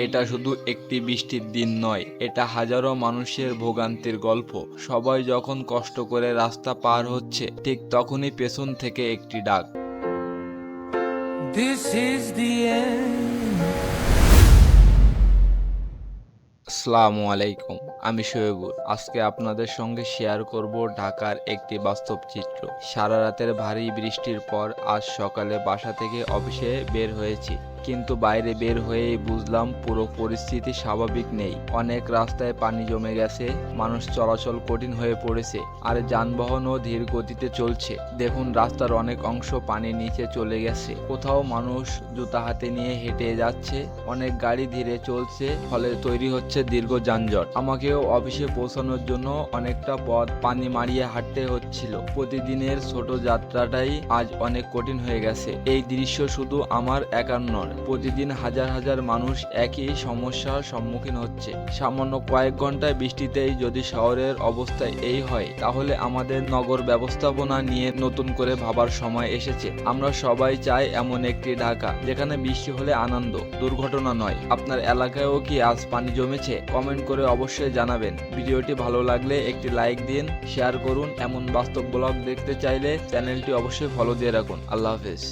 এটা শুধু একটি বৃষ্টির দিন নয়, এটা হাজারো মানুষের ভোগান্তির গল্প। সবাই যখন কষ্ট করে রাস্তা পার হচ্ছে, ঠিক তখনই পেছন থেকে একটি ডাক। This is the end. আসসালামু আলাইকুম, আমি শোয়েবুর। আজকে আপনাদের সঙ্গে শেয়ার করব ঢাকার একটি বাস্তব চিত্র। সারা রাতের ভারী বৃষ্টির পর আজ সকালে বাসা থেকে অফিসে বের হয়েছি, কিন্তু বাইরে বের হয়েই বুঝলাম পুরো পরিস্থিতি স্বাভাবিক নেই। অনেক রাস্তায় পানি জমে গেছে, মানুষ চলাচল কঠিন হয়ে পড়েছে, আর যানবাহনও ধীর গতিতে চলছে। দেখুন, রাস্তার অনেক অংশ পানির নিচে চলে গেছে, কোথাও মানুষ জুতা হাতে নিয়ে হেঁটে যাচ্ছে, অনেক গাড়ি ধীরে চলছে, ফলে তৈরি হচ্ছে দীর্ঘ যানজট। আমাকেও অফিসে পৌঁছানোর জন্য অনেকটা পথ পানি মারিয়ে হাঁটতে হচ্ছিল। প্রতিদিনের ছোট যাত্রাটাই আজ অনেক কঠিন হয়ে গেছে। এই দৃশ্য শুধু আমার একার নয়, প্রতিদিন হাজার হাজার মানুষ একই সমস্যার সম্মুখীন হচ্ছে। সামান্য কয়েক ঘন্টায় বৃষ্টিতেই যদি শহরের অবস্থা এই হয়, তাহলে আমাদের নগর ব্যবস্থাপনা নিয়ে নতুন করে ভাবার সময় এসেছে। আমরা সবাই চাই এমন একটি ঢাকা যেখানে বৃষ্টি হলে আনন্দ, দুর্ঘটনা নয়। আপনার এলাকায়ও কি আজ পানি জমেছে? কমেন্ট করে অবশ্যই জানাবেন। ভিডিওটি ভালো লাগলে একটি লাইক দিন, শেয়ার করুন। এমন বাস্তব ব্লগ দেখতে চাইলে চ্যানেলটি অবশ্যই ফলো দিয়ে রাখুন। আল্লাহ হাফেজ।